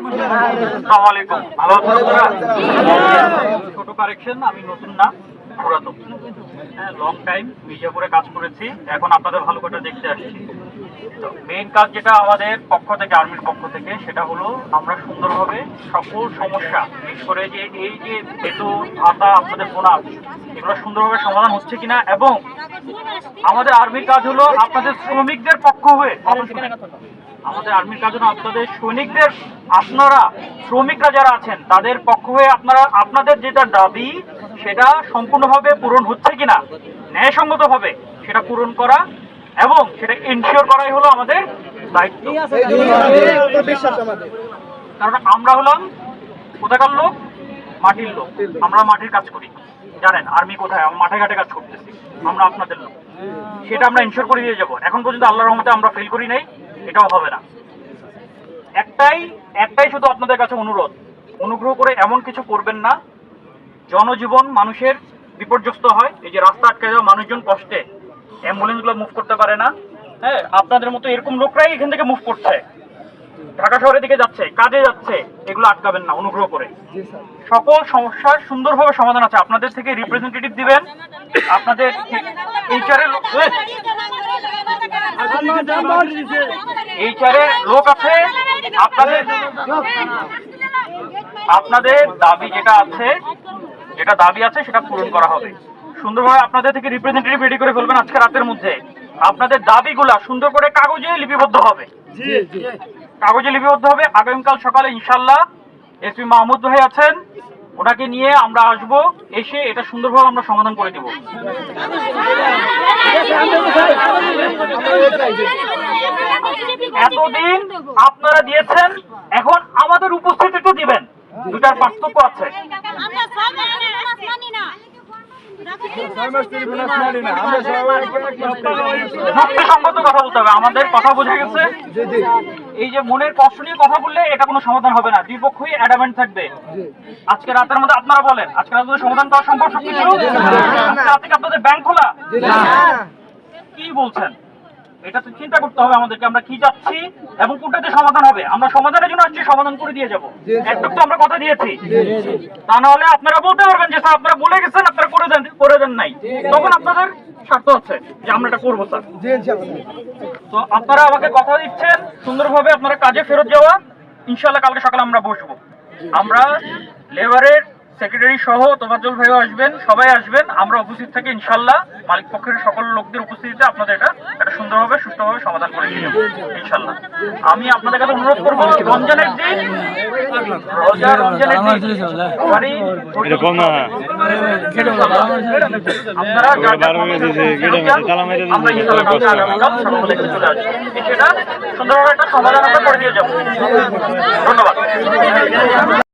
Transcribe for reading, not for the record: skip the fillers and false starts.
আসসালামু আলাইকুম। ভালো আছেন আপনারা? ছোট কারেকশন, আমি নতুন না, পুরাতন। হ্যাঁ, লং টাইম মির্জাপুরে কাজ করেছি, এখন আপনাদের ভালো করে দেখতে আসছি। মেইন কাজ যেটা আমাদের পক্ষ থেকে, আর্মির পক্ষ থেকে, সেটা হলো আমরা সুন্দরভাবে সকল সমস্যা, বিশেষ করে যে এই যে বেতন ভাতা, আপনাদের বোনাস, এগুলো সুন্দরভাবে সমাধান হচ্ছে কিনা, এবং আমাদের আর্মির কাজ হলো আপনাদের শ্রমিকদের পক্ষ হয়ে, আমাদের আর্মির কাজ হলো আপনাদের সৈনিকদের, আপনারা শ্রমিকরা যারা আছেন তাদের পক্ষ হয়ে আপনারা আপনাদের যেটা দাবি সেটা সম্পূর্ণভাবে পূরণ হচ্ছে কিনা, ন্যায়সঙ্গতভাবে সেটা পূরণ করা এবং সেটা এনশিওর করাই হলো আমাদের দায়িত্ব। কারণ আমরা হলাম কোথাকার লোক, মাটির লোক, আমরা মাটির কাজ করি। জানেন আর্মি কোথায়, আমরা মাঠে ঘাটে কাজ করতেছি, আমরা আপনাদের লোক, সেটা আমরা এনশিওর করে দিয়ে যাবো। এখন পর্যন্ত আল্লাহর রহমতে আমরা ফেল করি নাই, এটাও হবে না। একটাই শুধু আপনাদের কাছে অনুরোধ, অনুগ্রহ করে এমন কিছু করবেন না জনজীবন মানুষের বিপর্যস্ত হয়। এই যে রাস্তা আটকে যাওয়া মানুষজন কষ্টে, অ্যাম্বুলেন্সগুলো মুভ করতে পারে না। হ্যাঁ, আপনাদের মতো এরকম লোকরাই এখান থেকে মুভ করছে, ঢাকা শহরের দিকে যাচ্ছে, কাজে যাচ্ছে, এগুলো আটকাবেন না অনুগ্রহ করে। সকল সমস্যার সুন্দরভাবে সমাধান আছে, আপনাদের থেকে রিপ্রেজেন্টেটিভ দিবেন, আপনাদের এইচআরের লোক আছে, আপনাদের দাবি যেটা দাবি আছে সেটা পূরণ করা হবে। সুন্দরভাবে আপনাদের থেকে রিপ্রেজেন্টেটিভ রেডি করে ফেলবেন আজকে রাতের মধ্যে। আপনাদের দাবিগুলা সুন্দর করে কাগজে লিপিবদ্ধ হবে, আগামীকাল সকালে ইনশাল্লাহ এসপি মাহমুদ ভাই আছেন, ওনাকে নিয়ে আমরা আসব, এসে এটা সুন্দরভাবে আমরা সমাধান করে দিব। এতদিন আপনারা দিয়েছেন, এখন আমাদের উপস্থিতিতে দিবেন, দুটার পার্থক্য আছে। যুক্তিসঙ্গত কথা বলতে হবে, আমাদের কথা বোঝা গেছে। এই যে মনের কষ্ট নিয়ে কথা বললে এটা কোনো সমাধান হবে না, দুই পক্ষই অ্যাডামেন্ট থাকবে। আজকে রাতের মধ্যে আপনারা বলেন, আজকে রাতের সমাধান করা সম্ভব সবকিছু? আজকে আপনাদের ব্যাংক খোলা, কি বলছেন? এটা তো চিন্তা করতে হবে আমাদেরকে, আমরা কি চাচ্ছি এবং কোনটাতে সমাধান হবে। আমরা সমাধানের জন্য আসছি, সমাধান করে দিয়ে যাবো, একটু তো আমরা কথা দিয়েছি। তা নাহলে আপনারা বলতে পারবেন যে স্যার আপনারা বলে গেছেন, আপনারা করে দেন নাই, তখন আপনাদের স্বার্থ আছে যে আমরা এটা করবো স্যার। তো আপনারা আমাকে কথা দিচ্ছেন সুন্দরভাবে আপনারা কাজে ফেরত যাওয়া, ইনশাল্লাহ কালকে সকালে আমরা বসবো, আমরা লেবারের সেক্রেটারি সহ তোফাজ্জল ভাইও আসবেন, সবাই আসবেন, আমরা উপস্থিত থাকি ইনশাল্লাহ। মালিক পক্ষের সকল লোকদের উপস্থিতিতে আপনাদের এটা সুন্দরভাবে সুষ্ঠুভাবে সমাধান করে দিয়ে যাবো ইনশাল্লাহ। আমি আপনাদের কাছে অনুরোধ করবো, রমজানের দিন আপনারা সুন্দরভাবে একটা সমাধান আমরা করে দিয়ে যাবো। ধন্যবাদ।